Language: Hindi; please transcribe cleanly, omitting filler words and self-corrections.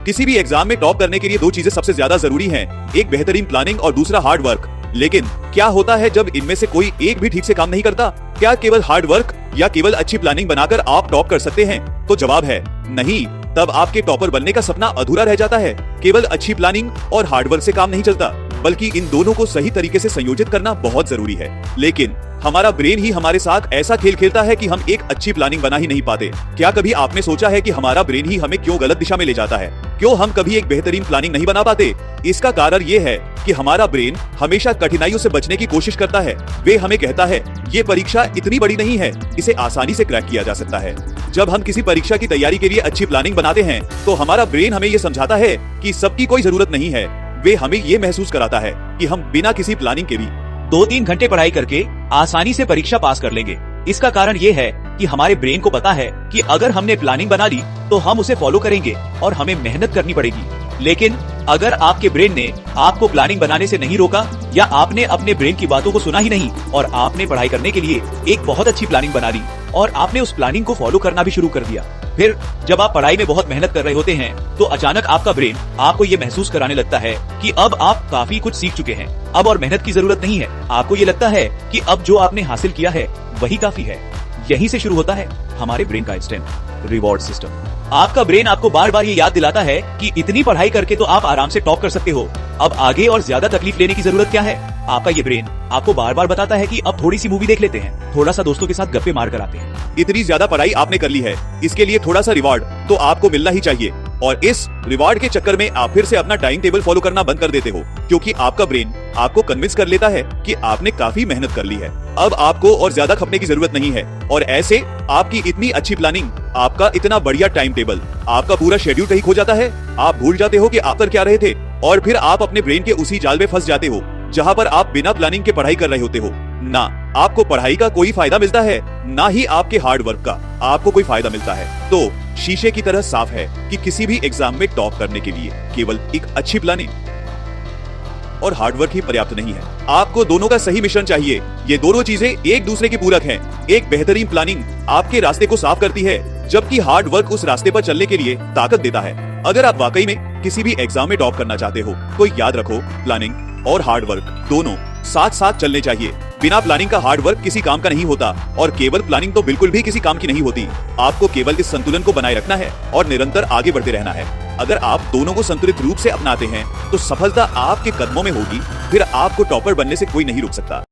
किसी भी एग्जाम में टॉप करने के लिए दो चीजें सबसे ज्यादा जरूरी हैं, एक बेहतरीन प्लानिंग और दूसरा हार्ड वर्क। लेकिन क्या होता है जब इनमें से कोई एक भी ठीक से काम नहीं करता? क्या केवल हार्ड वर्क या केवल अच्छी प्लानिंग बनाकर आप टॉप कर सकते हैं? तो जवाब है नहीं। तब आपके टॉपर बनने का सपना अधूरा रह जाता है। केवल अच्छी प्लानिंग और हार्ड वर्क से काम नहीं चलता, बल्कि इन दोनों को सही तरीके से संयोजित करना बहुत जरूरी है। लेकिन हमारा ब्रेन ही हमारे साथ ऐसा खेल खेलता है कि हम एक अच्छी प्लानिंग बना ही नहीं पाते। क्या कभी आपने सोचा है कि हमारा ब्रेन ही हमें क्यों गलत दिशा में ले जाता है? क्यों हम कभी एक बेहतरीन प्लानिंग नहीं बना पाते? इसका कारण ये है कि हमारा ब्रेन हमेशा कठिनाइयों से बचने की कोशिश करता है। वे हमें कहता है ये परीक्षा इतनी बड़ी नहीं है, इसे आसानी से क्रैक किया जा सकता है। जब हम किसी परीक्षा की तैयारी के लिए अच्छी प्लानिंग बनाते हैं तो हमारा ब्रेन हमें ये समझाता है कि सबकी कोई जरूरत नहीं है। वे हमें ये महसूस कराता है कि हम बिना किसी प्लानिंग के भी 2-3 घंटे पढ़ाई करके आसानी से परीक्षा पास कर लेंगे। इसका कारण ये है कि हमारे ब्रेन को पता है कि अगर हमने प्लानिंग बना ली तो हम उसे फॉलो करेंगे और हमें मेहनत करनी पड़ेगी। लेकिन अगर आपके ब्रेन ने आपको प्लानिंग बनाने से नहीं रोका, या आपने अपने ब्रेन की बातों को सुना ही नहीं और आपने पढ़ाई करने के लिए एक बहुत अच्छी प्लानिंग बना ली और आपने उस प्लानिंग को फॉलो करना भी शुरू कर दिया, फिर जब आप पढ़ाई में बहुत मेहनत कर रहे होते हैं तो अचानक आपका ब्रेन आपको ये महसूस कराने लगता है कि अब आप काफी कुछ सीख चुके हैं, अब और मेहनत की जरूरत नहीं है। आपको ये लगता है कि अब जो आपने हासिल किया है वही काफी है। यहीं से शुरू होता है हमारे ब्रेन का इंस्टेंट रिवॉर्ड सिस्टम। आपका ब्रेन आपको बार बार ये याद दिलाता है कि इतनी पढ़ाई करके तो आप आराम से टॉप कर सकते हो, अब आगे और ज्यादा तकलीफ लेने की जरूरत क्या है। आपका ये ब्रेन आपको बार बार बताता है कि अब थोड़ी सी मूवी देख लेते हैं, थोड़ा सा दोस्तों के साथ गप्पे मार कर आते हैं। इतनी ज्यादा पढ़ाई आपने कर ली है, इसके लिए थोड़ा सा रिवार्ड तो आपको मिलना ही चाहिए। और इस रिवार्ड के चक्कर में आप फिर से अपना टाइम टेबल फॉलो करना बंद कर देते हो, क्योंकि आपका ब्रेन आपको कन्विंस कर लेता है कि आपने काफी मेहनत कर ली है, अब आपको और ज्यादा खपने की जरूरत नहीं है। और ऐसे आपकी इतनी अच्छी प्लानिंग, आपका इतना बढ़िया टाइम टेबल, आपका पूरा शेड्यूल कहीं खो जाता है। आप भूल जाते हो कि आप कर क्या रहे थे और फिर आप अपने ब्रेन के उसी जाल में फंस जाते हो जहाँ पर आप बिना प्लानिंग के पढ़ाई कर रहे होते हो। ना आपको पढ़ाई का कोई फायदा मिलता है, ना ही आपके हार्ड वर्क का आपको कोई फायदा मिलता है। तो शीशे की तरह साफ है कि किसी भी एग्जाम में टॉप करने के लिए केवल एक अच्छी प्लानिंग और हार्ड वर्क ही पर्याप्त नहीं है। आपको दोनों का सही मिश्रण चाहिए। ये दोनों चीजें एक दूसरे की पूरक हैं। एक बेहतरीन प्लानिंग आपके रास्ते को साफ करती है, जबकि हार्ड वर्क उस रास्ते पर चलने के लिए ताकत देता है। अगर आप वाकई में किसी भी एग्जाम में टॉप करना चाहते हो तो याद रखो, प्लानिंग और हार्ड वर्क दोनों साथ साथ चलने चाहिए। बिना प्लानिंग का हार्ड वर्क किसी काम का नहीं होता और केवल प्लानिंग तो बिल्कुल भी किसी काम की नहीं होती। आपको केवल इस संतुलन को बनाए रखना है और निरंतर आगे बढ़ते रहना है। अगर आप दोनों को संतुलित रूप से अपनाते हैं तो सफलता आपके कदमों में होगी। फिर आपको टॉपर बनने से कोई नहीं रोक सकता।